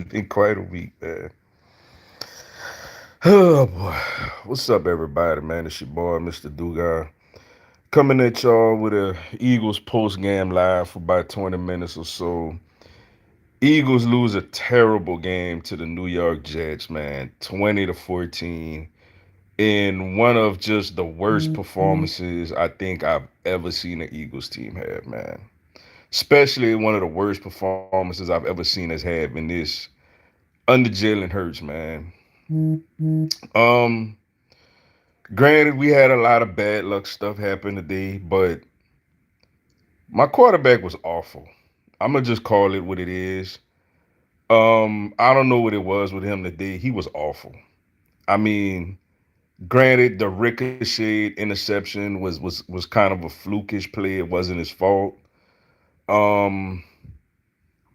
Been quite a week, man. Oh boy. What's up, everybody, man? It's your boy, Mr. Dugar. Coming at y'all with a Eagles post-game live for about 20 minutes or so. Eagles lose a terrible game to the New York Jets, man. 20-14. In one of just the worst performances I think I've ever seen an Eagles team have, man. Especially one of the worst performances I've ever seen us have in this under Jalen Hurts, man. Um, Granted, we had a lot of bad luck stuff happen today, but my quarterback was awful. I'm gonna just call it what it is. I don't know what it was with him today. He was awful. I mean, granted, the ricochet interception was kind of a flukish play. It wasn't his fault. Um,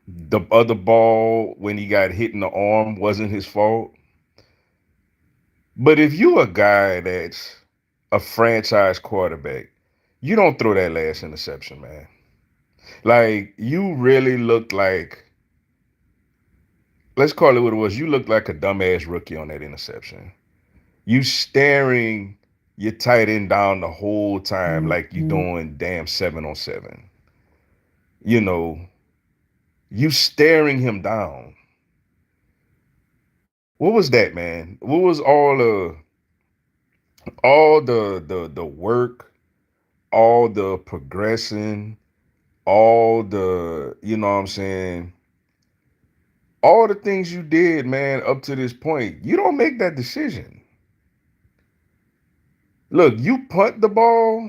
the other ball when he got hit in the arm wasn't his fault. But if you a guy that's a franchise quarterback, you don't throw that last interception, man. Like you really looked like, let's call it what it was. You looked like a dumbass rookie on that interception. You staring your tight end down the whole time like you doing damn 7-on-7. You know, you staring him down. What was that, man? What was all the work, all the progression, all the, you know what I'm saying, all the things you did, man, up to this point, you don't make that decision. Look, you punt the ball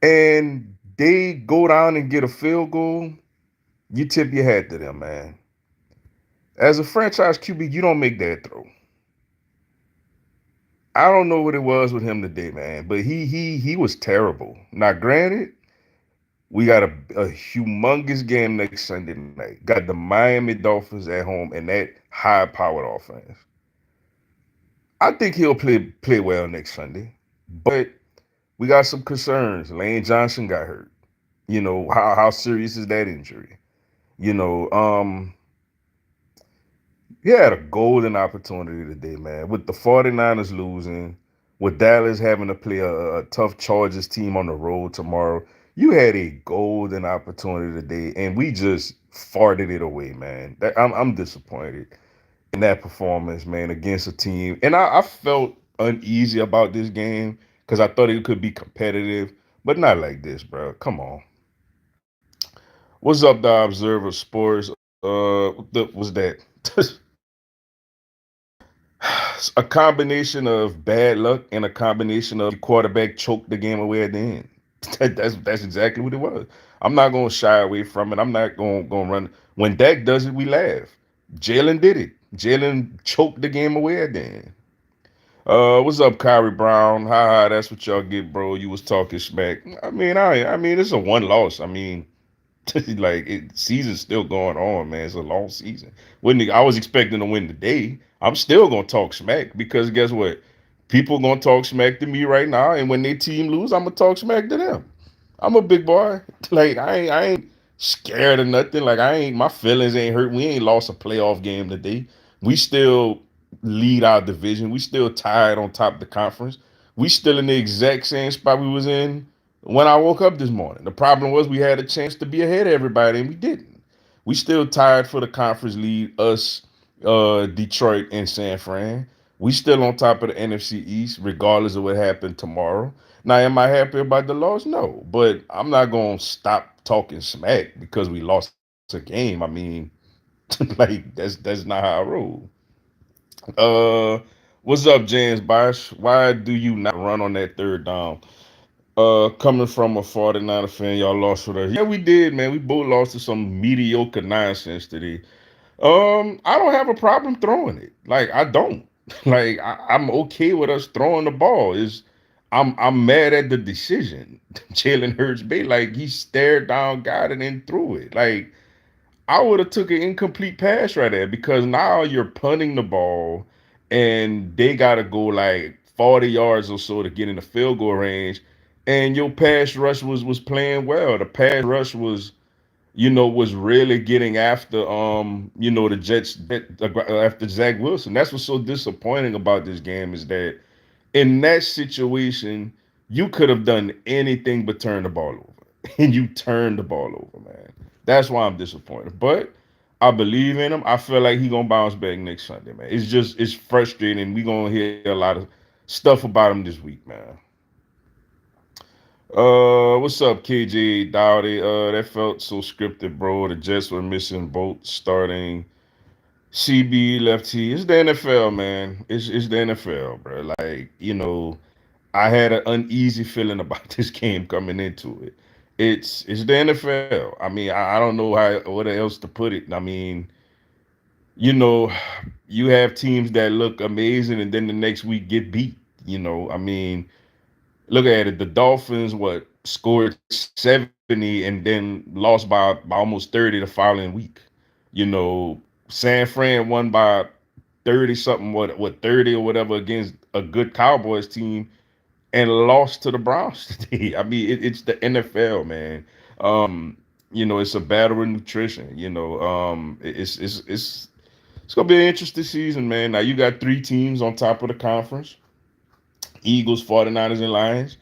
and they go down and get a field goal, you tip your hat to them, man. As a franchise QB, you don't make that throw. I don't know what it was with him today, man, but he was terrible. Now, granted, we got a humongous game next Sunday night. Got the Miami Dolphins at home and that high-powered offense. I think he'll play well next Sunday, but we got some concerns. Lane Johnson got hurt. You know how serious is that injury? You know, he had a golden opportunity today, man. With the 49ers losing, with Dallas having to play a tough Chargers team on the road tomorrow, you had a golden opportunity today, and we just farted it away, man. I'm disappointed in that performance, man, against a team. And I felt uneasy about this game because I thought it could be competitive, but not like this, bro. Come on. What's up, the Observer Sports? What was that? A combination of bad luck and a combination of quarterback choked the game away at the end. That's exactly what it was. I'm not gonna shy away from it. I'm not gonna run. When Dak does it, we laugh. Jalen did it. Jalen choked the game away at the end. What's up, Kyrie Brown? Ha, that's what y'all get, bro. You was talking smack. I mean, it's a one loss. I mean, like season's still going on, man. It's a long season. I was expecting to win today. I'm still gonna talk smack because guess what? People gonna talk smack to me right now, and when their team lose, I'm gonna talk smack to them. I'm a big boy. Like I ain't scared of nothing. Like my feelings ain't hurt. We ain't lost a playoff game today. We still lead our division. We still tied on top of the conference. We still in the exact same spot we was in when I woke up this morning. The problem was we had a chance to be ahead of everybody and we didn't. We still tied for the conference lead, us, Detroit and San Fran. We still on top of the NFC East, regardless of what happened tomorrow. Now, am I happy about the loss? No, but I'm not gonna stop talking smack because we lost a game. I mean, like that's not how I roll. Uh, what's up, James Bosch? Why do you not run on that third down? Coming from a 49er fan, y'all lost with us. Yeah, we did, man. We both lost to some mediocre nonsense today. I don't have a problem throwing it. Like I don't. Like I'm okay with us throwing the ball. Is I'm mad at the decision. Jalen Hurts bait like he stared down, got it, and threw it. Like I would have took an incomplete pass right there because now you're punting the ball, and they gotta go like 40 yards or so to get in the field goal range, and your pass rush was playing well. The pass rush was was really getting after the Jets after Zach Wilson. That's what's so disappointing about this game is that in that situation, you could have done anything but turn the ball over. And you turned the ball over, man. That's why I'm disappointed. But I believe in him. I feel like he gonna bounce back next Sunday, man. It's frustrating. We gonna hear a lot of stuff about him this week, man. What's up, KJ Dowdy? That felt so scripted, bro. The Jets were missing both starting CB lefty. It's the NFL, man. It's the NFL, bro. Like, I had an uneasy feeling about this game coming into it. It's the NFL. I mean, I don't know how what else to put it. I mean, you know, you have teams that look amazing and then the next week get beat. I mean, look at it. The Dolphins, what, scored 70 and then lost by almost 30 the following week. San Fran won by 30 something, what 30 or whatever against a good Cowboys team and lost to the Browns today. I mean, it's the NFL, man. It's a battle of nutrition. It's gonna be an interesting season, man. Now you got three teams on top of the conference: Eagles, 49ers, and Lions.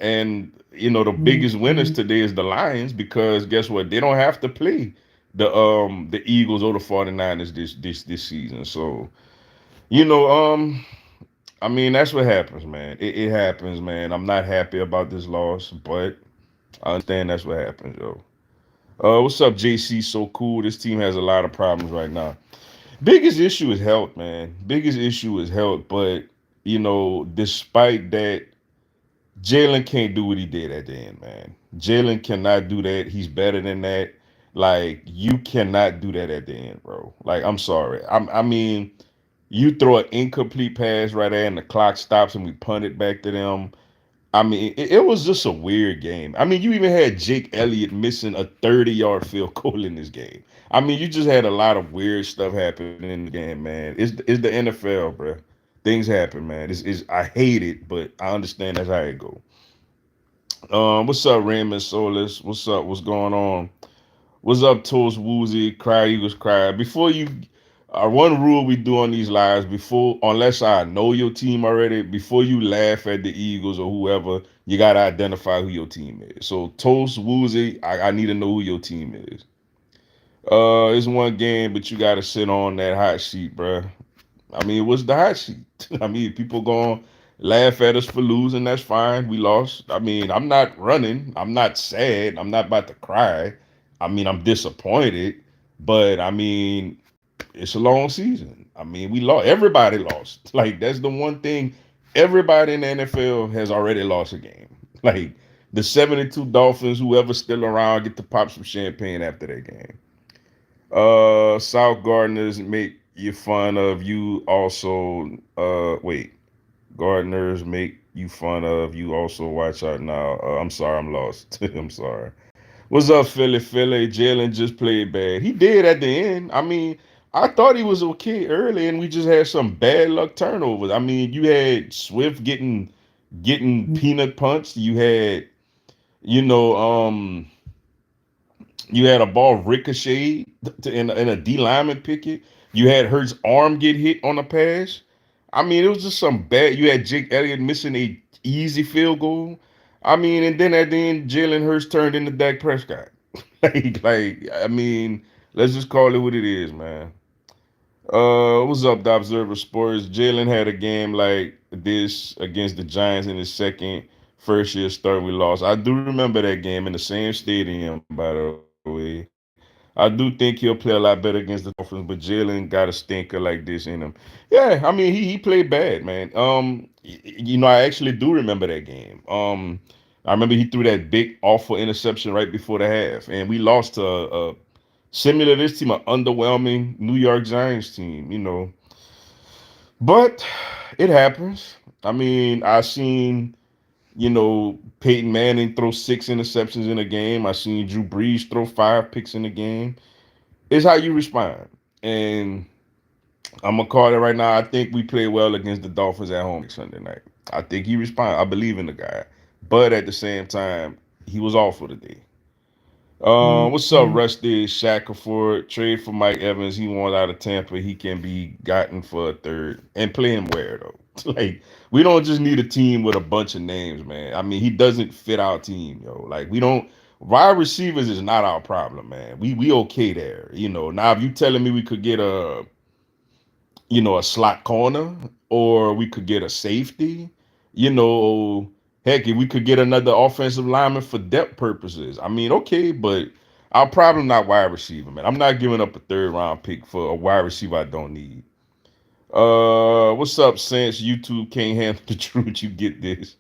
And the biggest winners today is the Lions because guess what? They don't have to play the Eagles or the 49ers this season. So, you know, um I mean, that's what happens, man. It happens, man. I'm not happy about this loss, but I understand that's what happens, yo. What's up, JC? So cool. This team has a lot of problems right now. Biggest issue is health, man. Biggest issue is health, but despite that, Jalen can't do what he did at the end, man. Jalen cannot do that. He's better than that. Like, you cannot do that at the end, bro. Like, I'm sorry. I mean, you throw an incomplete pass right there and the clock stops and we punt it back to them. I mean, it was just a weird game. I mean, you even had Jake Elliott missing a 30-yard field goal in this game. I mean, you just had a lot of weird stuff happening in the game, man. It's the NFL, bro. Things happen, man. I hate it, but I understand that's how it go. What's up, Raymond Solis? What's up? What's going on? What's up, Toast Woozy? Cry Eagles Cry. Before you, one rule we do on these lives before, unless I know your team already, before you laugh at the Eagles or whoever, you gotta identify who your team is. So Toast Woozy, I need to know who your team is. It's one game, but you gotta sit on that hot seat, bruh. I mean, what's the hot seat? I mean, people gonna laugh at us for losing. That's fine. We lost. I mean, I'm not running. I'm not sad. I'm not about to cry. I mean, I'm disappointed, but I mean, it's a long season. I mean, we lost. Everybody lost. Like, that's the one thing. Everybody in the NFL has already lost a game. Like, the 72 Dolphins, whoever's still around, get to pop some champagne after that game. South Gardeners make you fun of you also. Wait, Gardeners make you fun of you also. Watch out now. I'm sorry, I'm lost. I'm sorry. What's up, Philly? Philly, Jalen just played bad. He did at the end. I mean, I thought he was okay early, and we just had some bad luck turnovers. I mean, you had Swift getting peanut punched. You had, you know, you had a ball ricochet in a D lineman picket. You had Hurts' arm get hit on a pass. I mean, it was just some bad. You had Jake Elliott missing a easy field goal. I mean, and then at the end, Jalen Hurts turned into Dak Prescott. I mean, let's just call it what it is, man. What's up, the Observer Sports? Jalen had a game like this against the Giants in his second first year start. We lost. I do remember that game in the same stadium, by the way. I do think he'll play a lot better against the Dolphins, but Jalen got a stinker like this in him. Yeah, I mean he played bad, man. I actually do remember that game. I remember he threw that big awful interception right before the half, and we lost to similar to this team, an underwhelming New York Giants team. But it happens. I mean, I seen Peyton Manning throw 6 interceptions in a game. I seen Drew Brees throw 5 picks in a game. It's how you respond. And I'm gonna call it right now. I think we played well against the Dolphins at home Sunday night. I think he responded. I believe in the guy. But at the same time, he was awful today. What's up, Rusty Shackelford? Trade for Mike Evans. He wants out of Tampa. He can be gotten for a third and play him where though. Like we don't just need a team with a bunch of names, man. I mean, he doesn't fit our team, yo. Like we don't. Wide receivers is not our problem, man. We okay there, you know. Now, if you telling me we could get a slot corner, or we could get a safety, you know, heck, if we could get another offensive lineman for depth purposes. I mean, okay, but our problem not wide receiver, man. I'm not giving up a third round pick for a wide receiver I don't need. What's up, Since YouTube can't handle the truth, you get this.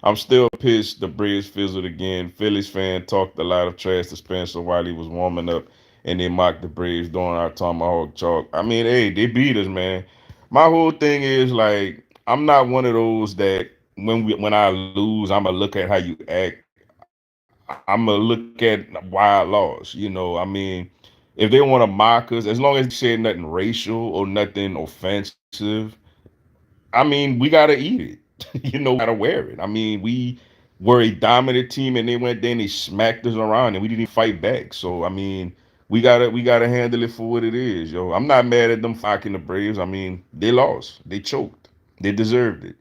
I'm still pissed the Braves fizzled again. Phillies fan talked a lot of trash to Spencer while he was warming up, and they mocked the Braves during our Tomahawk Chalk. I mean, hey, they beat us, man. My whole thing is like, I'm not one of those that when I lose, I'ma look at how you act. I'ma look at why I lost. I mean, if they want to mock us, as long as they said nothing racial or nothing offensive, I mean, we gotta eat it. We gotta wear it. I mean, we were a dominant team, and they went there and they smacked us around, and we didn't even fight back. So I mean, we gotta handle it for what it is, yo. I'm not mad at them fucking the Braves. I mean, they lost, they choked, they deserved it.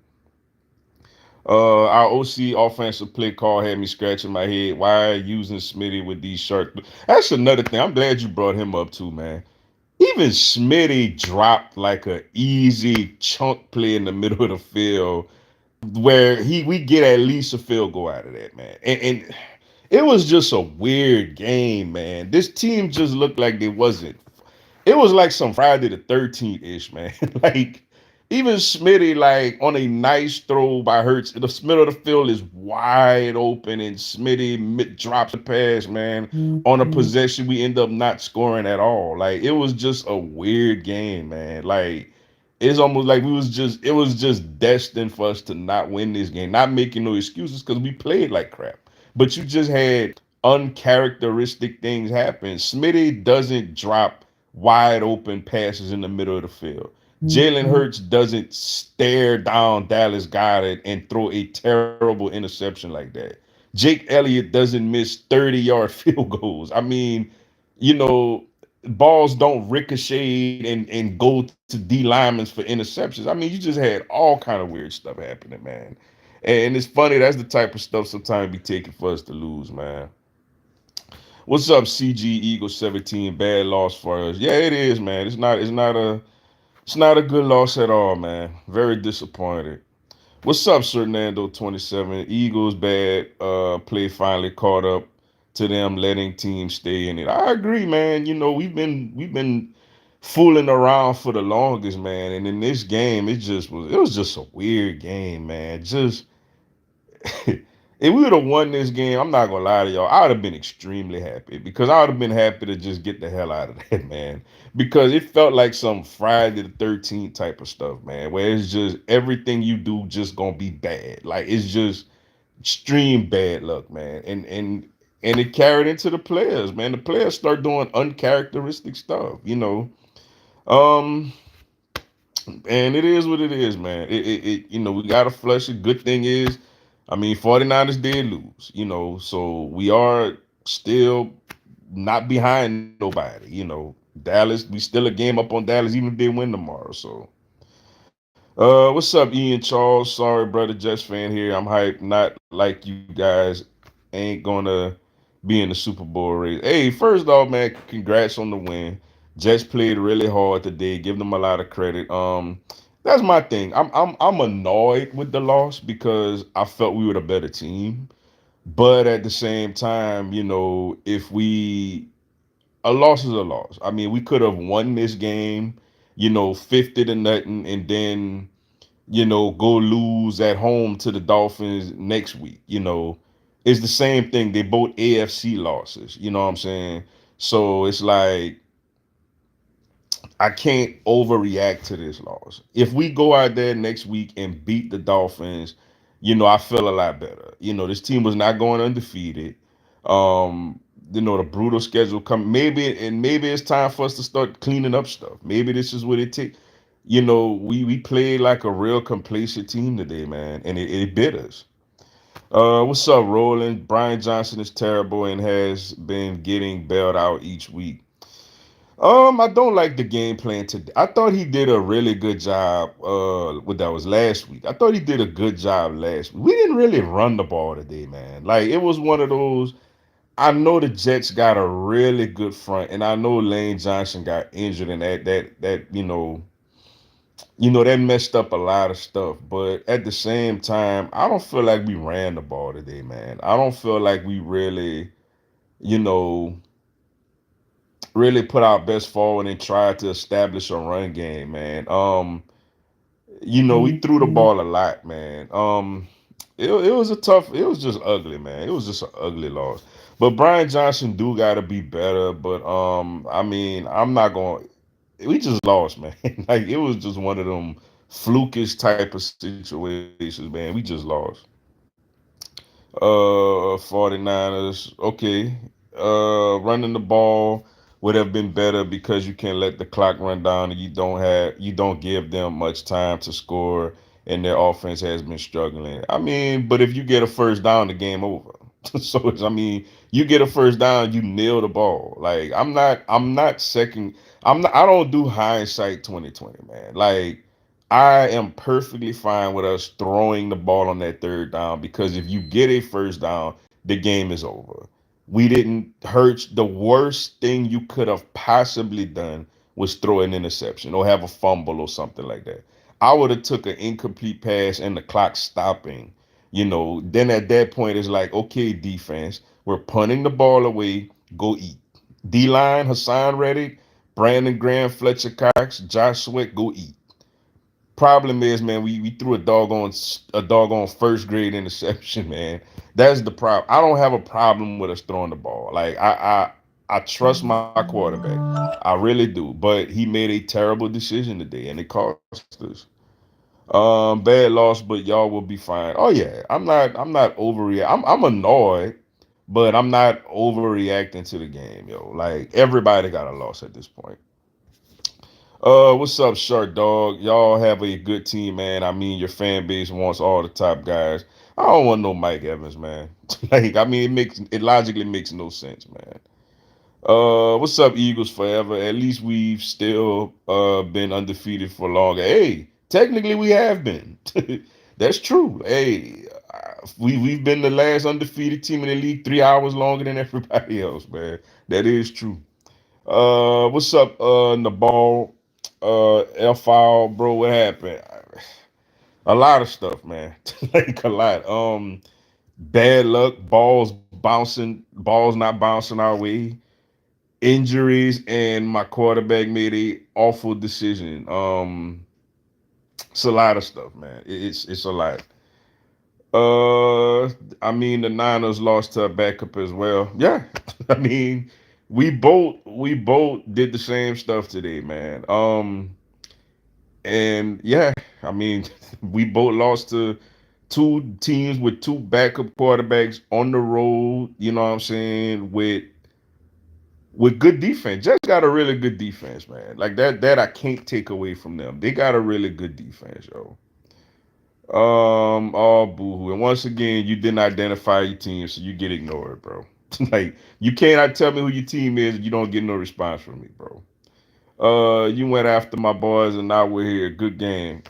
Our OC offensive play call had me scratching my head. Why using Smitty with these sharp? That's another thing. I'm glad you brought him up too, man. Even Smitty dropped like a easy chunk play in the middle of the field where we get at least a field goal out of that, man. And it was just a weird game, man. This team just looked like they wasn't. It was like some Friday the 13th ish, man. Like even Smitty, like on a nice throw by Hurts, the middle of the field is wide open, and Smitty drops a pass, man. On a possession, we end up not scoring at all. Like it was just a weird game, man. Like it's almost like it was just destined for us to not win this game. Not making no excuses because we played like crap. But you just had uncharacteristic things happen. Smitty doesn't drop wide open passes in the middle of the field. Jalen Hurts doesn't stare down Dallas Goedert and throw a terrible interception like that. Jake Elliott doesn't miss 30-yard field goals. I mean, you know, balls don't ricochet and go to D linemen for interceptions. I mean, you just had all kind of weird stuff happening, man. And it's funny, that's the type of stuff sometimes be taking for us to lose, man. What's up, CG Eagle 17? Bad loss for us. Yeah, it is, man. It's not a good loss at all, man. Very disappointed. What's up, Fernando 27? Eagles bad play finally caught up to them letting teams stay in it. I agree, man. You know, we've been fooling around for the longest, man. And in this game, it was just a weird game, man. Just if we would have won this game, I'm not gonna lie to y'all, I would have been extremely happy because I would have been happy to just get the hell out of that, man. Because it felt like some Friday the 13th type of stuff, man, where it's just everything you do just gonna be bad. Like it's just extreme bad luck, man. And it carried into the players, man. The players start doing uncharacteristic stuff, you know. Um, and it is what it is, man. We gotta flush it. Good thing is, I mean, 49ers did lose, so we are still not behind nobody, Dallas, we still a game up on Dallas, even if they win tomorrow. So what's up, Ian Charles? Sorry, brother, Jets fan here. I'm hyped, not like you guys ain't gonna be in the Super Bowl race. Hey, first off, man, congrats on the win. Jets played really hard today. Give them a lot of credit. That's my thing. I'm annoyed with the loss because I felt we were the better team. But at the same time, if a loss is a loss. I mean, we could have won this game, 50 to nothing, and then go lose at home to the Dolphins next week. It's the same thing. They both AFC losses. You know what I'm saying? So it's like I can't overreact to this loss. If we go out there next week and beat the Dolphins, I feel a lot better. This team was not going undefeated. Um, the brutal schedule come maybe it's time for us to start cleaning up stuff. Maybe this is what it takes. We played like a real complacent team today, man, and it bit us. What's up, Roland? Brian Johnson is terrible and has been getting bailed out each week. I don't like the game plan today. I thought he did a really good job. What that was last week. I thought he did a good job last week. We didn't really run the ball today, man. Like it was one of those. I know the Jets got a really good front, and I know Lane Johnson got injured, and that that messed up a lot of stuff. But at the same time, I don't feel like we ran the ball today, man. I don't feel like we really, you know, really put our best forward and tried to establish a run game, man. We threw the ball a lot, man. It was a tough. It was just ugly, man. It was just an ugly loss. But Brian Johnson do got to be better. But I mean, I'm not going. We just lost, man. Like it was just one of them flukish type of situations, man. We just lost. 49ers, okay. Running the ball would have been better because you can let the clock run down and you don't give them much time to score and their offense has been struggling. I mean, but if you get a first down, the game over. So I mean, you get a first down, you nail the ball. Like I don't do hindsight 2020, man. Like I am perfectly fine with us throwing the ball on that third down because if you get a first down, the game is over. We didn't hurt. The worst thing you could have possibly done was throw an interception or have a fumble or something like that. I would have took an incomplete pass and the clock stopping. Then at that point it's like, okay, defense, we're punting the ball away. Go eat. D line, Hassan Reddick, Brandon Graham, Fletcher Cox, Josh Sweat, go eat. Problem is, man, we threw a doggone first grade interception, man. That's the problem. I don't have a problem with us throwing the ball. Like I trust my quarterback. I really do. But he made a terrible decision today, and it cost us. Bad loss, but y'all will be fine. Oh yeah, I'm not overreact. I'm annoyed, but I'm not overreacting to the game, yo. Like everybody got a loss at this point. What's up, Shark Dog? Y'all have a good team, man. I mean, your fan base wants all the top guys. I don't want no Mike Evans, man. Like, I mean, it logically makes no sense, man. What's up, Eagles forever? At least we've still been undefeated for longer. Hey, technically we have been. That's true. Hey, we've been the last undefeated team in the league 3 hours longer than everybody else, man. That is true. What's up, Nabal? Foul, bro. What happened? A lot of stuff, man. Like a lot. Bad luck, balls not bouncing our way, injuries, and my quarterback made a awful decision. It's a lot of stuff, man. It's a lot. Uh, I mean, the Niners lost to a backup as well. Yeah, I mean, we both did the same stuff today, man. And yeah, I mean, we both lost to two teams with two backup quarterbacks on the road. You know what I'm saying? With good defense, just got a really good defense, man. Like that I can't take away from them. They got a really good defense, yo. Oh boohoo. And once again, you didn't identify your team, so you get ignored, bro. Like you cannot tell me who your team is and you don't get no response from me, bro. You went after my boys and now we're here. Good game.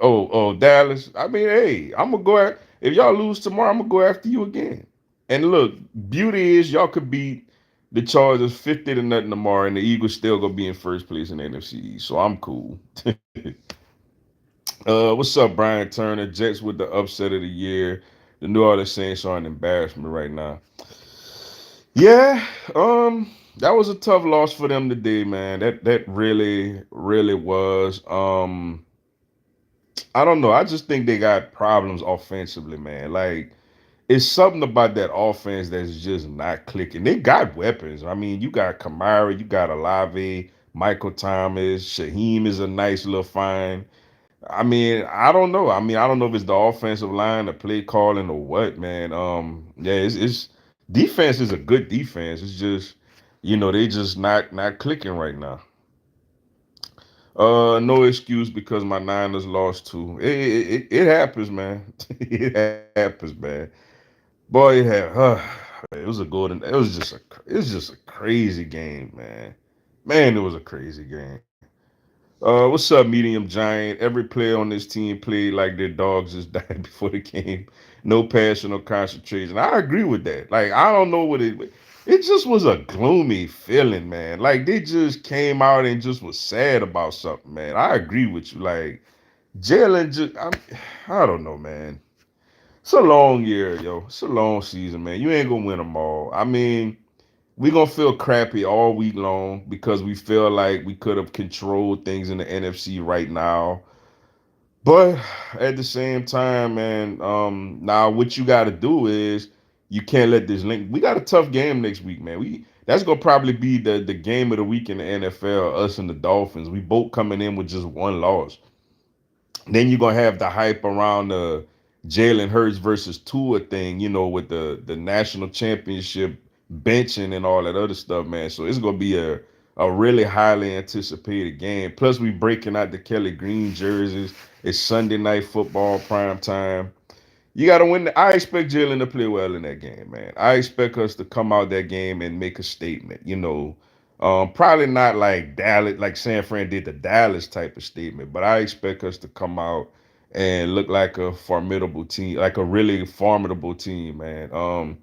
Oh, Dallas. I mean, hey, I'm gonna go at if y'all lose tomorrow, I'm gonna go after you again. And look, beauty is y'all could beat the Chargers 50-0 tomorrow, and the Eagles still gonna be in first place in the NFC East. So I'm cool. What's up, Brian Turner? Jets with the upset of the year. The New Orleans Saints are an embarrassment right now. Yeah, that was a tough loss for them today, man. That really, really was. I don't know. I just think they got problems offensively, man. Like it's something about that offense that's just not clicking. They got weapons. I mean, you got Kamara, you got Olave, Michael Thomas, Shaheem is a nice little find. I mean, I don't know. I mean, I don't know if it's the offensive line, the play calling, or what, man. Yeah, it's defense is a good defense. It's just, they just not clicking right now. No excuse because my Niners lost too. It happens, man. It happens, man. Boy, it had it was a golden. It was just a crazy game, man. Man, it was a crazy game. What's up, Medium Giant? Every player on this team played like their dogs just died before the game. No passion, no concentration. I agree with that. Like, I don't know what it just was a gloomy feeling, man. Like they just came out and just was sad about something, man. I agree with you. Like Jalen I don't know, man. It's a long year, yo. It's a long season, man. You ain't gonna win them all. I mean, we gonna feel crappy all week long because we feel like we could have controlled things in the NFC right now. But at the same time, man, now what you got to do is you can't let this link. We got a tough game next week, man. We That's gonna probably be the game of the week in the NFL. Us and the Dolphins. We both coming in with just one loss. Then you're gonna have the hype around the Jalen Hurts versus Tua thing, with the national championship benching and all that other stuff, man. So it's gonna be a really highly anticipated game. Plus, we breaking out the Kelly Green jerseys. It's Sunday night football prime time. You got to win. I expect Jalen to play well in that game, man. I expect us to come out that game and make a statement. Probably not like Dallas, like San Fran did the Dallas type of statement, but I expect us to come out and look like a formidable team, like a really formidable team, man.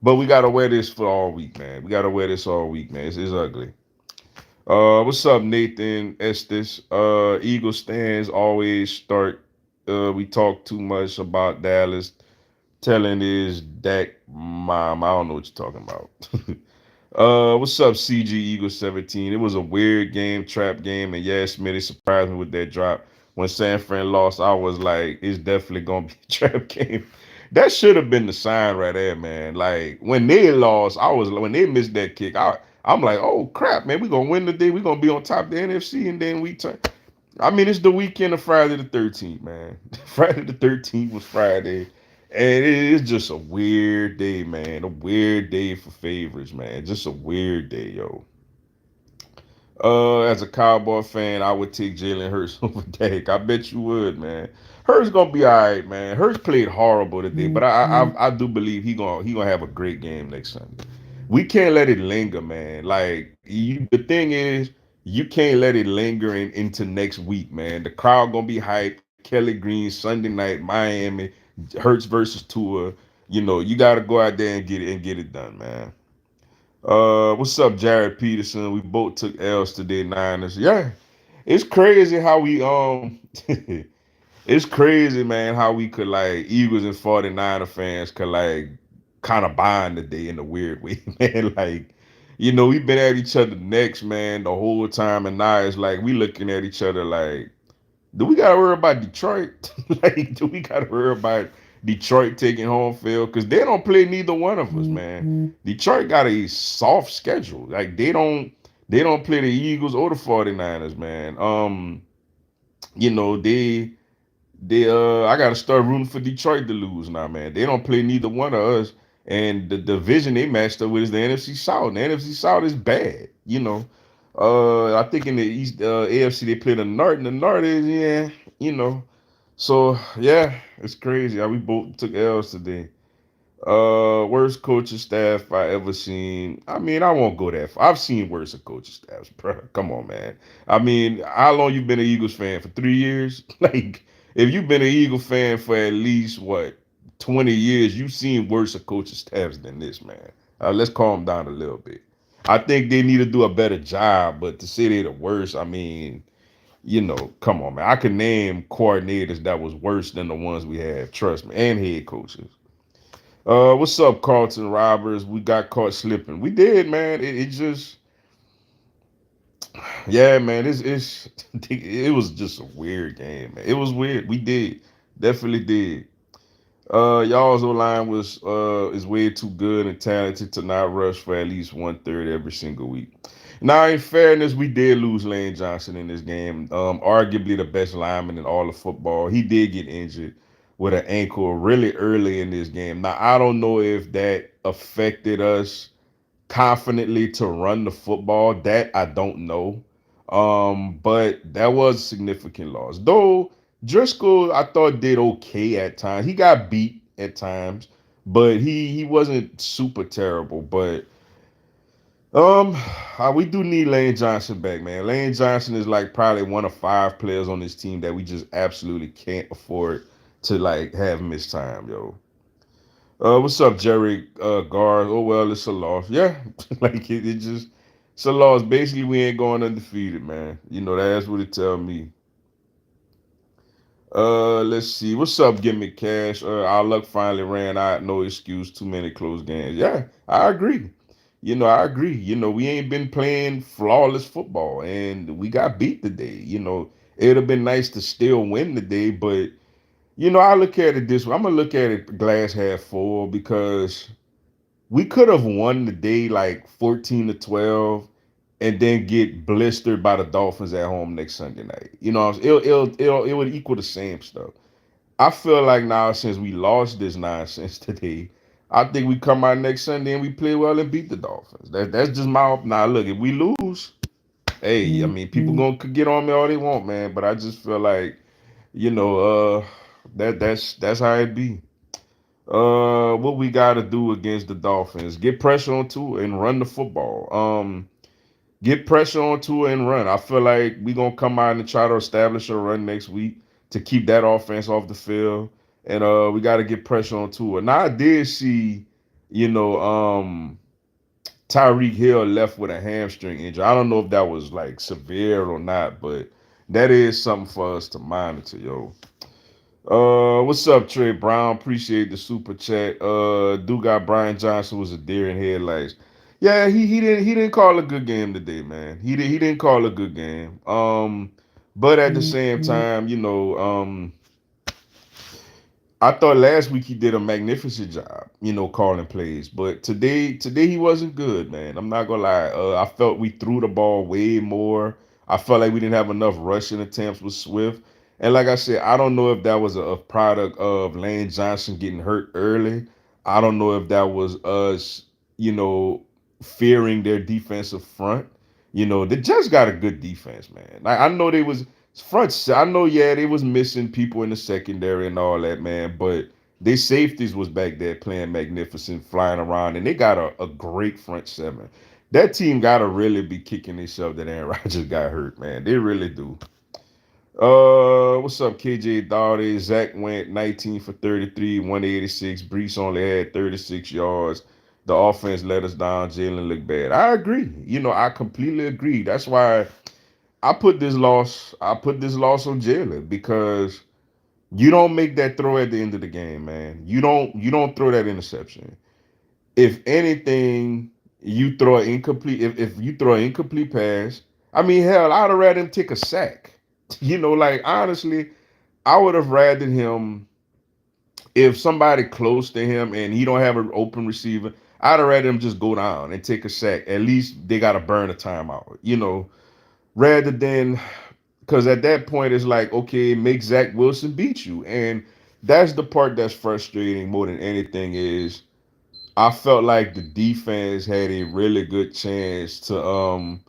But we got to wear this for all week, man. We got to wear this all week, man. It's ugly. What's up, Nathan Estes? Eagle stands always start. We talk too much about Dallas. Telling is Dak mom. I don't know what you're talking about. What's up, CG Eagle 17? It was a weird game, trap game, and yeah, Smitty surprised me with that drop. When San Fran lost, I was like, it's definitely gonna be a trap game. That should have been the sign right there, man. Like when they lost, when they missed that kick, I'm like, oh crap, man, we gonna win today. We gonna be on top of the NFC, and then we turn. I mean, it's the weekend of Friday the 13th, man. Friday the 13th was Friday. And it is just a weird day, man. A weird day for favorites, man. Just a weird day, yo. As a Cowboy fan, I would take Jalen Hurts over Dak. I bet you would, man. Hurts gonna be all right, man. Hurts played horrible today, but I do believe he gonna have a great game next Sunday. We can't let it linger, man. Like the thing is, you can't let it linger into next week, man. The crowd gonna be hyped. Kelly Green Sunday night, Miami, Hurts versus Tua. You got to go out there and get it done, man. What's up, Jared Peterson? We both took L's today, Niners. Yeah, it's crazy how we it's crazy, man, how we could like Eagles and 49er fans could like kind of bind today in a weird way, man. Like, we've been at each other necks, man, the whole time, and now it's like we looking at each other like, do we gotta worry about Detroit? Like, do we gotta worry about Detroit taking home field? Because they don't play neither one of us, man. Detroit got a soft schedule. Like they don't play the Eagles or the 49ers, man. They I gotta start rooting for Detroit to lose now, man. They don't play neither one of us. And the division they matched up with is the NFC South. And the NFC South is bad. I think in the East AFC they play the North, and the North is you know. So yeah, it's crazy how we both took L's today. Worst coaching staff I ever seen. I mean, I won't go that far. I've seen worse coaching staffs, bro. Come on, man. I mean, how long you been an Eagles fan? For 3 years? Like, if you've been an Eagle fan for at least 20 years, you've seen worse coaching staffs than this, man. Let's calm down a little bit. I think they need to do a better job, but to say they're the worst, I mean, come on, man. I can name coordinators that was worse than the ones we have. Trust me, and head coaches. What's up, Carlton Roberts? We got caught slipping. We did, man. It just, yeah, man. It was just a weird game, man. It was weird. We did, definitely did. Y'all's O line is way too good and talented to not rush for at least 1/3 every single week. Now, in fairness, we did lose Lane Johnson in this game. Arguably the best lineman in all of football. He did get injured with an ankle really early in this game. Now, I don't know if that affected us confidently to run the football. That I don't know. But that was a significant loss. Though Driscoll, I thought did okay at times. He got beat at times, but he wasn't super terrible. But we do need Lane Johnson back, man. Lane Johnson is like probably one of 5 players on this team that we just absolutely can't afford to like have miss time, yo. What's up, Jerry Garth? Oh well, it's a loss. Yeah, like it just it's a loss. Basically, we ain't going undefeated, man. You know that's what it tell me. Let's see. What's up, Gimme Cash? Our luck finally ran out. No excuse. Too many close games. Yeah, I agree. I agree. We ain't been playing flawless football, and we got beat today. It'd have been nice to still win today, but I look at it this way. I'm gonna look at it glass half full because we could have won the day like 14-12 and then get blistered by the Dolphins at home next Sunday night. It would equal the same stuff. I feel like now since we lost this nonsense today, I think we come out next Sunday and we play well and beat the Dolphins. That's just my now. Look, if we lose, hey, I mean people gonna get on me all they want, man. But I just feel like you know that's how it be. What we got to do against the Dolphins? Get pressure on Tua and run the football. Get pressure on Tua and run. I feel like we gonna come out and try to establish a run next week to keep that offense off the field, and we got to get pressure on Tua. Now I did see, you know, Tyreek Hill left with a hamstring injury. I don't know if that was like severe or not, but that is something for us to monitor, yo. What's up, Trey Brown? Appreciate the super chat. Do got Brian Johnson was a deer in headlights. Yeah, he didn't call a good game today, man. He didn't call a good game. But at the same time, I thought last week he did a magnificent job, calling plays. But today he wasn't good, man. I'm not gonna lie. I felt we threw the ball way more. I felt like we didn't have enough rushing attempts with Swift. And like I said, I don't know if that was a product of Lane Johnson getting hurt early. I don't know if that was us, you know, fearing their defensive front. They just got a good defense, man. Like I know they was I know, yeah, they was missing people in the secondary and all that, man, but their safeties was back there playing magnificent, flying around, and they got a great front seven. That team gotta really be kicking themselves that Aaron Rodgers got hurt, man. They really do. What's up, KJ Doughty? Zach went 19 for 33, 186. Brees only had 36 yards. The offense let us down. Jalen looked bad. I agree. I completely agree. That's why I put this loss on Jalen because you don't make that throw at the end of the game, man. You don't throw that interception. If anything, you throw an incomplete. If you throw an incomplete pass, I mean, hell, I'd have rather him take a sack. Like honestly, I would have rather him if somebody close to him and he don't have an open receiver. I'd have rather him just go down and take a sack. At least they got to burn a timeout, rather than because at that point it's like, okay, make Zach Wilson beat you. And that's the part that's frustrating more than anything is I felt like the defense had a really good chance to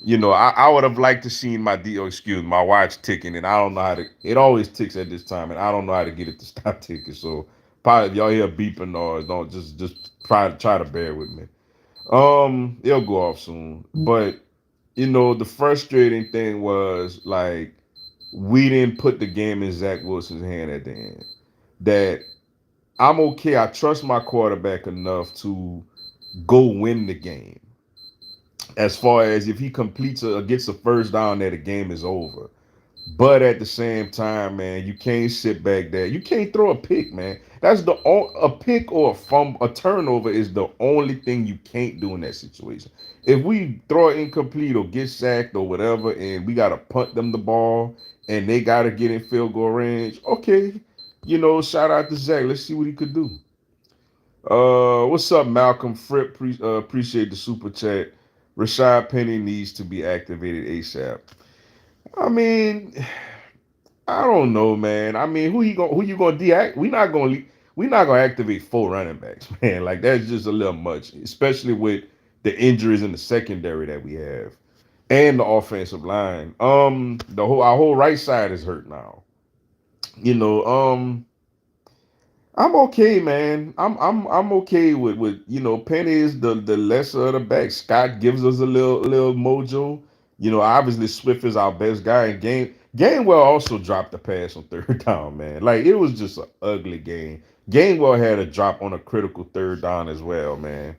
I would have liked to see my watch ticking, and I don't know how to it always ticks at this time, and I don't know how to get it to stop ticking. So probably if y'all hear beeping noise, don't just try to bear with me. It'll go off soon. But the frustrating thing was like we didn't put the game in Zach Wilson's hand at the end. That I'm okay. I trust my quarterback enough to go win the game. As far as if he completes or gets a first down, that the game is over. But at the same time, man, you can't sit back there. You can't throw a pick, man. That's a pick or a fumble, a turnover is the only thing you can't do in that situation. If we throw it incomplete or get sacked or whatever, and we gotta punt them the ball, and they gotta get in field goal range, okay. Shout out to Zach. Let's see what he could do. What's up, Malcolm Fripp? Appreciate the super chat. Rashad Penny needs to be activated ASAP. I mean, I don't know, man. I mean, who you gonna deact? We not gonna activate 4 running backs, man. Like that's just a little much, especially with the injuries in the secondary that we have and the offensive line. Our whole right side is hurt now. You know, I'm okay, man. I'm okay with Penny is the lesser of the back. Scott gives us a little mojo. Obviously Swift is our best guy in game. Gainwell also dropped the pass on third down, man. Like it was just an ugly game. Gainwell had a drop on a critical third down as well, man.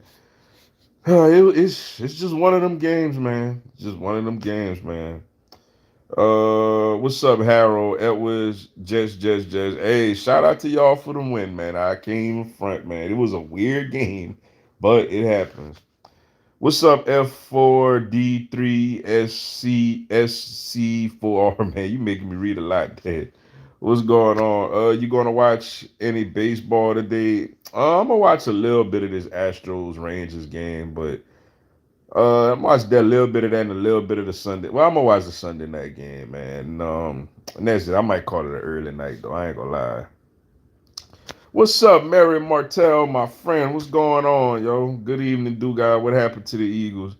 It's just one of them games, man. Just one of them games, man. What's up, Harold, Edwards, Jess? Hey, shout out to y'all for the win, man. I can't even front, man. It was a weird game, but it happens. What's up, F4D3SCSC4R, man? You making me read a lot, Dad. What's going on? You gonna watch any baseball today? I'm gonna watch a little bit of this Astros Rangers game, but I watched that little bit of that and a little bit of the Sunday. Well, I'm gonna watch the Sunday night game, man. And that's it. I might call it an early night though. I ain't gonna lie. What's up, Mary Martell, my friend? What's going on, yo? Good evening, do guy. What happened to the Eagles?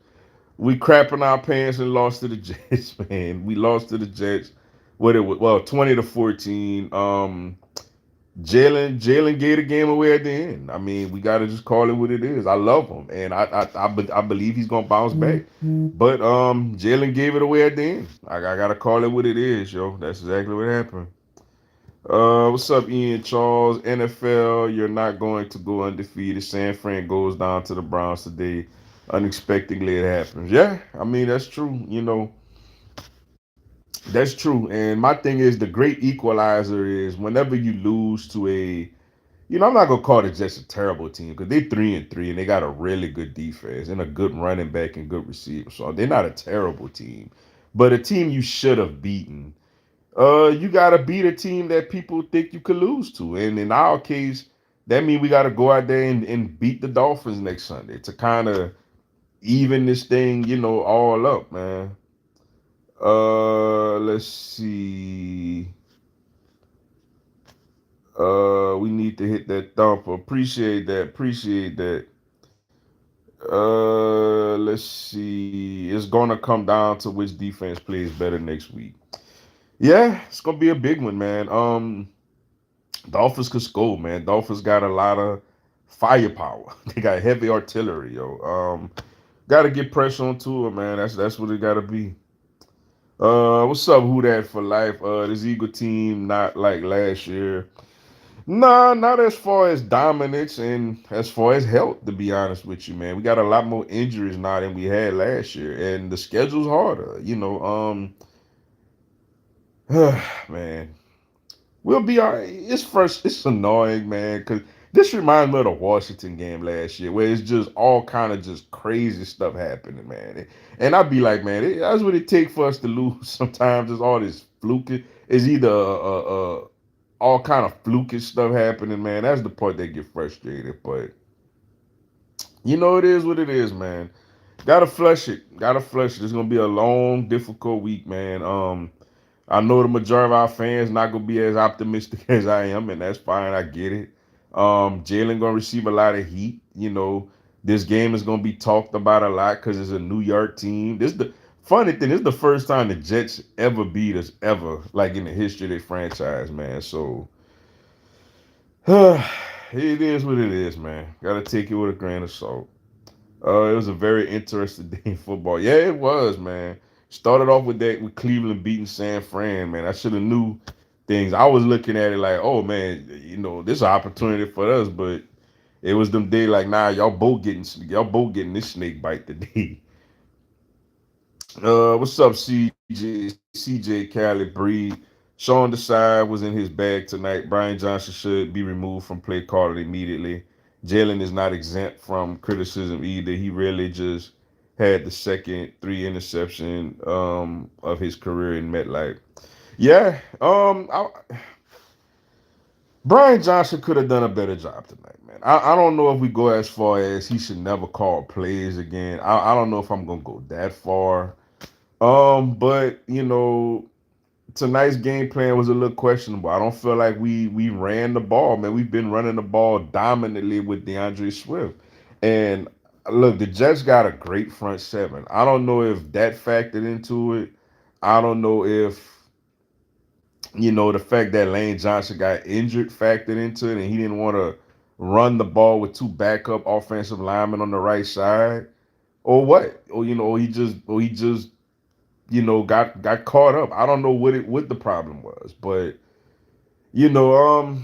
We crapping our pants and lost to the Jets, man. We lost to the Jets. What it was? Well, 20-14. Jalen gave the game away at the end. I mean, we got to just call it what it is. I love him, and I believe he's gonna bounce back. But Jalen gave it away at the end. I gotta call it what it is, yo. That's exactly what happened. What's up, Ian Charles? NFL, you're not going to go undefeated. San Fran goes down to the Browns today. Unexpectedly, it happens. Yeah, I mean that's true. That's true. And my thing is, the great equalizer is whenever you lose to I'm not gonna call the Jets a terrible team because they 3-3 and they got a really good defense and a good running back and good receiver. So they're not a terrible team, but a team you should have beaten. You gotta beat a team that people think you could lose to, and in our case, that means we gotta go out there and beat the Dolphins next Sunday to kind of even this thing, all up, man. Let's see. We need to hit that thumper. Appreciate that. Appreciate that. Let's see. It's gonna come down to which defense plays better next week. Yeah, it's gonna be a big one, man. Dolphins could score, man. Dolphins got a lot of firepower. They got heavy artillery, yo. Got to get pressure on Tua, man. That's what it got to be. What's up, Who that for life? This Eagle team not like last year. Nah, not as far as dominance and as far as health, to be honest with you, man. We got a lot more injuries now than we had last year, and the schedule's harder. Man, we'll be all right. It's first. It's annoying, man, because this reminds me of the Washington game last year, where it's just all kind of just crazy stuff happening, man. And I'd be like, man, that's what it takes for us to lose. Sometimes it's all this fluke. It's either all kind of flukish stuff happening, man. That's the part that get frustrated. But it is what it is, man. Gotta flush it. Gotta flush it. It's gonna be a long, difficult week, man. I know the majority of our fans not gonna be as optimistic as I am, and that's fine. I get it. Jalen gonna receive a lot of heat. This game is gonna be talked about a lot because it's a New York team. This the funny thing. This is the first time the Jets ever beat us ever, like in the history of their franchise, man. So it is what it is, man. Gotta take it with a grain of salt. It was a very interesting day in football. Yeah, it was, man. Started off with that with Cleveland beating San Fran, man. I should have knew things. I was looking at it like, oh man, this is an opportunity for us, but it was them day like, nah, y'all both getting this snake bite today. What's up, CJ Cali Breed? Sean Desai was in his bag tonight. Brian Johnson should be removed from play calling immediately. Jalen is not exempt from criticism either. He really just had the second three interception of his career in MetLife. Yeah, Brian Johnson could have done a better job tonight, man. I don't know if we go as far as he should never call plays again. I don't know if I'm gonna go that far. But tonight's game plan was a little questionable. I don't feel like we ran the ball, man. We've been running the ball dominantly with DeAndre Swift. And look, the Jets got a great front seven. I don't know if that factored into it. I don't know if The fact that Lane Johnson got injured factored into it, and he didn't want to run the ball with two backup offensive linemen on the right side, or what, or he just got caught up. I don't know what the problem was, but you know,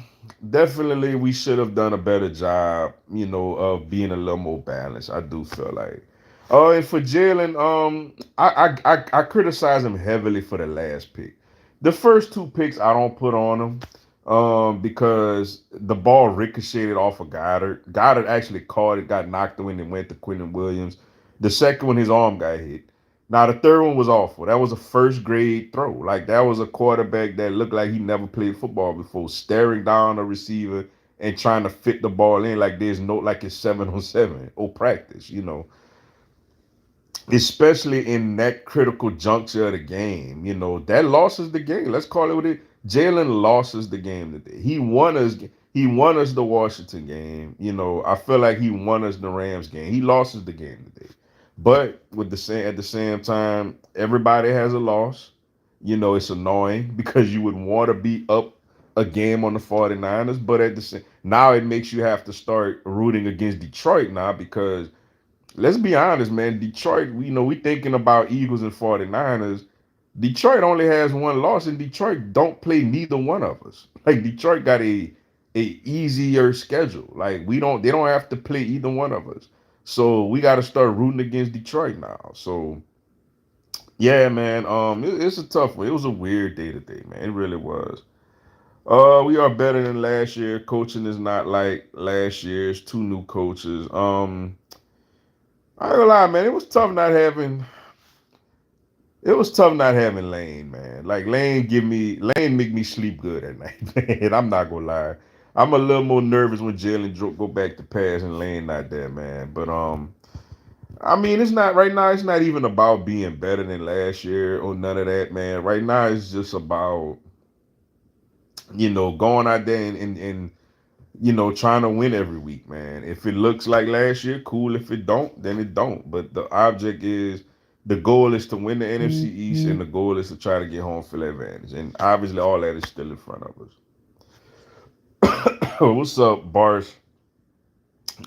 definitely we should have done a better job, of being a little more balanced. I do feel like. And for Jalen, I criticize him heavily for the last pick. The first two picks I don't put on him, because the ball ricocheted off of Goddard. Goddard actually caught it, got knocked away, and it went to Quentin Williams. The second one, his arm got hit. Now the third one was awful. That was a first grade throw. Like that was a quarterback that looked like he never played football before, staring down a receiver and trying to fit the ball in like there's no like it's 7 on 7 or practice. Especially in that critical juncture of the game. That losses the game. Let's call it what it. Jalen losses the game today. He won us. He won us the Washington game. I feel like he won us the Rams game. He losses the game today. But with the same at the same time, everybody has a loss. It's annoying because you would want to be up a game on the 49ers, but at the same now it makes you have to start rooting against Detroit now because let's be honest, man. Detroit, we thinking about Eagles and 49ers. Detroit only has one loss, and Detroit don't play neither one of us. Like Detroit got a easier schedule. Like they don't have to play either one of us. So we got to start rooting against Detroit now. So yeah, man. It's a tough one. It was a weird day today, man. It really was. We are better than last year. Coaching is not like last year's. Two new coaches. I ain't gonna lie, man. It was tough not having Lane, man. Like Lane make me sleep good at night, man. I'm not gonna lie. I'm a little more nervous when go back to pass and Lane not there, man. But I mean, it's not right now. It's not even about being better than last year or none of that, man. Right now, it's just about going out there and trying to win every week, man. If it looks like last year, cool. If it don't, then it don't. But the goal is to win the NFC East, and the goal is to try to get home field advantage. And obviously, all that is still in front of us. What's up, Bars?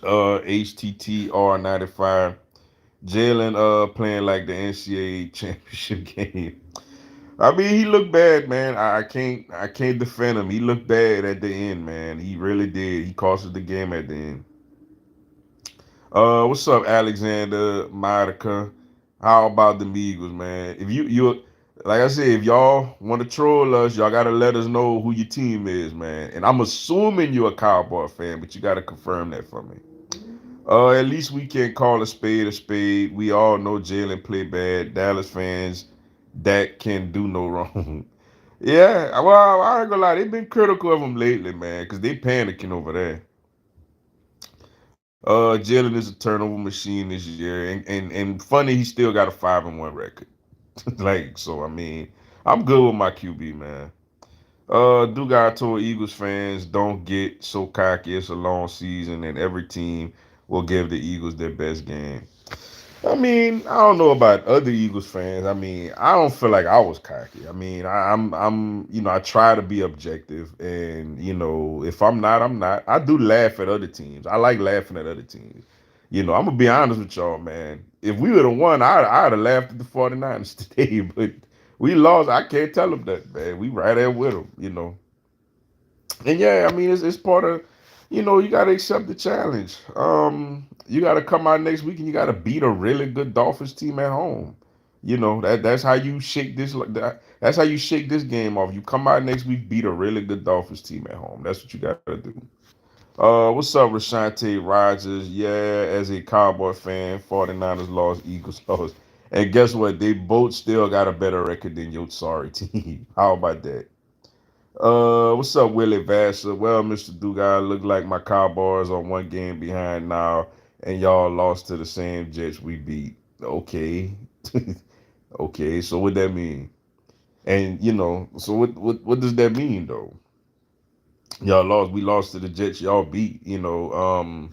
HTTR 95. Jalen playing like the NCAA championship game. I mean, he looked bad, man. I can't defend him. He looked bad at the end, man. He really did. He cost us the game at the end. What's up, Alexander Monica? How about the Eagles, man? If you like I said, if y'all want to troll us, y'all gotta let us know who your team is, man. And I'm assuming you're a Cowboy fan, but you gotta confirm that for me. At least we can call a spade a spade. We all know Jalen play bad. Dallas fans that can do no wrong. Yeah, well, I ain't gonna lie, they've been critical of him lately, man, because they panicking over there. Jalen is a turnover machine this year, and funny, he still got a 5-1 record. Like, so I mean, I'm good with my QB, man. Dugai told Eagles fans don't get so cocky. It's a long season, and every team will give the Eagles their best game. I mean, I don't know about other Eagles fans. I mean, I don't feel like I was cocky. I mean, I try to be objective, and if I'm not, I'm not. I do laugh at other teams. I like laughing at other teams. I'm gonna be honest with y'all, man. If we would have won, I'd have laughed at the 49ers today, but we lost. I can't tell them that, man. We right there with them. And yeah, I mean, it's part of, you got to accept the challenge. You got to come out next week and you got to beat a really good Dolphins team at home. That's how you shake this. That's how you shake this game off. You come out next week, beat a really good Dolphins team at home. That's what you got to do. What's up, Rashante Rogers? Yeah, as a Cowboy fan, 49ers lost, Eagles lost. And guess what? They both still got a better record than your sorry team. How about that? What's up, Willie Vassar? Well, Mr. Dugai, look like my Cowboys are one game behind now, and y'all lost to the same Jets we beat. Okay, okay. So what that mean? And so what does that mean though? Y'all lost. We lost to the Jets. Y'all beat. Y'all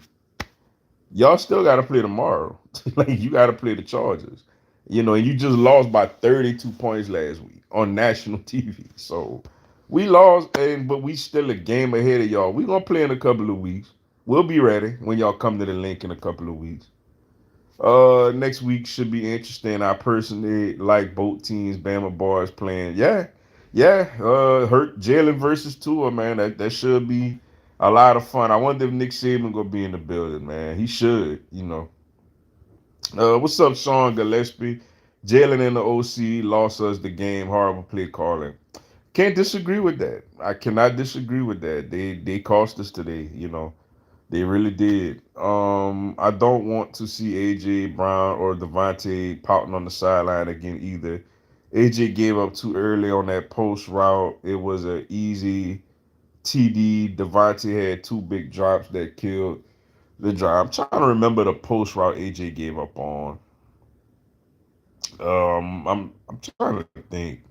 still got to play tomorrow. Like you got to play the Chargers. And you just lost by 32 points last week on national TV. So. We lost, and but we still a game ahead of y'all. We gonna play in a couple of weeks. We'll be ready when y'all come to the link in a couple of weeks. Next week should be interesting. I personally like both teams. Bama boys playing. Yeah, yeah. Hurt Jalen versus Tua, man. That should be a lot of fun. I wonder if Nick Saban gonna be in the building, man. He should, you know. What's up, Sean Gillespie? Jalen and the OC lost us the game. Horrible play calling. Can't disagree with that. I cannot disagree with that. They cost us today. You know. They really did. I don't want to see AJ Brown or Devontae pouting on the sideline again either. AJ gave up too early on that post route. It was an easy TD. Devontae had two big drops that killed the drive. I'm trying to remember the post route AJ gave up on. I'm trying to think.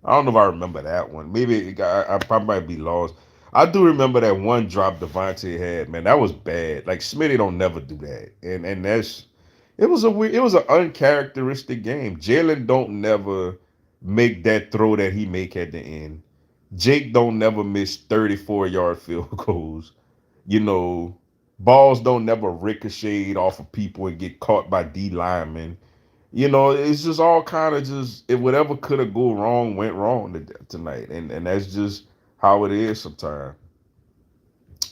I don't know if I remember that one. Maybe I probably might be lost. I do remember that one drop Devontae had. Man, that was bad. Like Smitty don't never do that, and that's it was a weird, it was an uncharacteristic game. Jalen don't never make that throw that he make at the end. Jake don't never miss 34-yard field goals. You know, balls don't never ricochet off of people and get caught by D linemen. You know, it's just all kind of just if whatever could have go wrong went wrong tonight, and that's just how it is sometimes.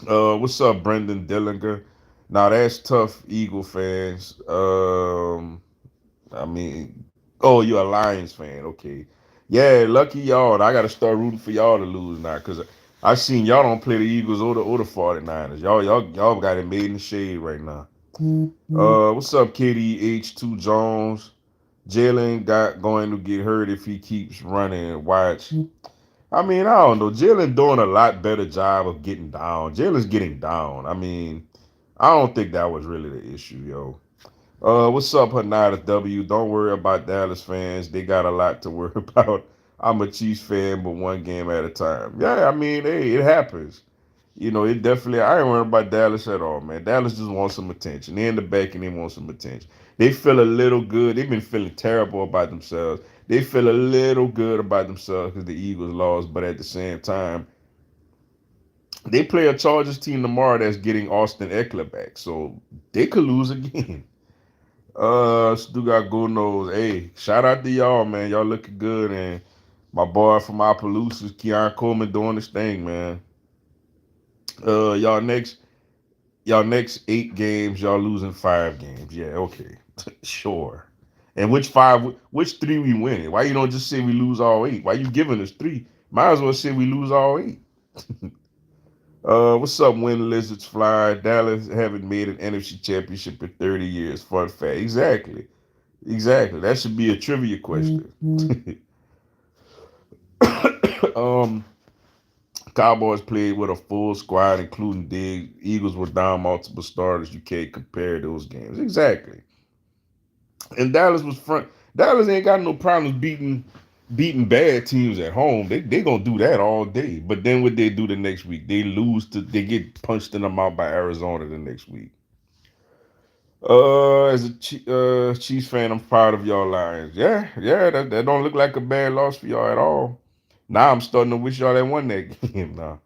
What's up, Brendan Dillinger? Now that's tough, Eagle fans. I mean, oh, you're a Lions fan, okay? Yeah, lucky y'all. I got to start rooting for y'all to lose now, cause I seen y'all don't play the Eagles or the 49ers. Y'all got it made in the shade right now. What's up, KDH2 Jones? Jalen got going to get hurt if he keeps running. Watch. I mean, I don't know. Jalen doing a lot better job of getting down. Jalen's getting down. I mean, I don't think that was really the issue, yo. What's up, Hanada W? Don't worry about Dallas fans. They got a lot to worry about. I'm a Chiefs fan, but one game at a time. Yeah, I mean, hey, it happens. You know, it definitely. I ain't worried about Dallas at all, man. Dallas just wants some attention. They in the back and they want some attention. They feel a little good. They've been feeling terrible about themselves. They feel a little good about themselves because the Eagles lost, but at the same time, they play a Chargers team tomorrow that's getting Austin Eckler back, so they could lose again. Still got good nose. Hey, shout out to y'all, man. Y'all looking good, and my boy from Opelousas, Keon Coleman, doing his thing, man. Uh, y'all next Y'all next 8 games, y'all losing 5 games. Yeah, okay. Sure. And which three we winning? Why you don't just say we lose all 8? Why you giving us 3? Might as well say we lose all 8. What's up, When Lizards Fly? Dallas haven't made an NFC championship in 30 years. Fun fact. Exactly. Exactly. That should be a trivia question. um Cowboys played with a full squad, including Diggs. Eagles were down multiple starters. You can't compare those games. Exactly. And Dallas was front. Dallas ain't got no problems beating bad teams at home. They gonna do that all day. But then what they do the next week? They get punched in the mouth by Arizona the next week. As a Chiefs fan, I'm proud of y'all Lions. Yeah, yeah, that don't look like a bad loss for y'all at all. Now I'm starting to wish y'all had won that game now.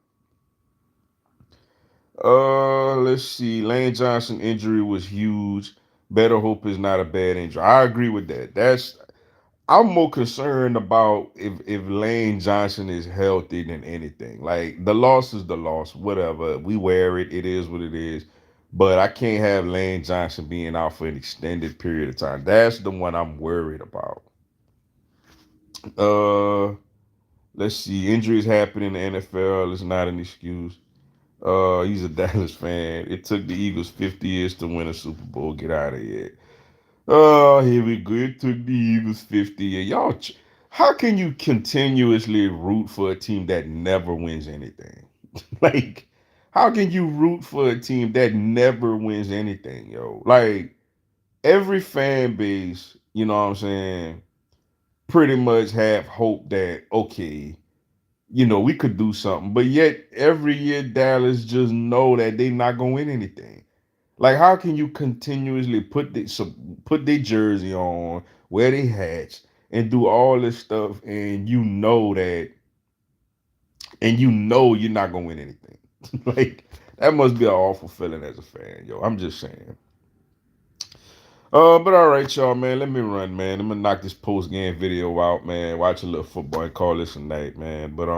Let's see. Lane Johnson injury was huge. Better hope is not a bad injury. I agree with that. I'm more concerned about if Lane Johnson is healthy than anything. Like the loss is the loss, whatever. We wear it. It is what it is. But I can't have Lane Johnson being out for an extended period of time. That's the one I'm worried about. Uh, let's see. Injuries happen in the NFL. It's not an excuse. He's a Dallas fan. It took the Eagles 50 years to win a Super Bowl. Get out of here. Oh, here we go. It took the Eagles 50 years. How can you continuously root for a team that never wins anything? Like, how can you root for a team that never wins anything, yo? Like, every fan base, you know what I'm saying, pretty much have hope that, okay, we could do something. But yet every year Dallas just know that they not gonna win anything. Like how can you continuously put their jersey on, wear their hats, and do all this stuff, and you know that and you know you're not gonna win anything. Like that must be an awful feeling as a fan, yo. I'm just saying. But all right, y'all, man. Let me run, man. I'm gonna knock this post game video out, man. Watch a little football and call this a night, man. But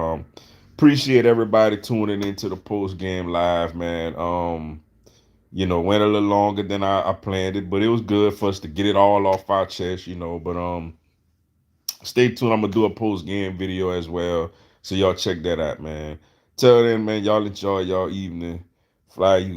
appreciate everybody tuning into the post game live, man. Went a little longer than I planned it, but it was good for us to get it all off our chest, But stay tuned. I'm gonna do a post game video as well, so y'all check that out, man. Till then, man, y'all enjoy y'all evening. Fly Eagles.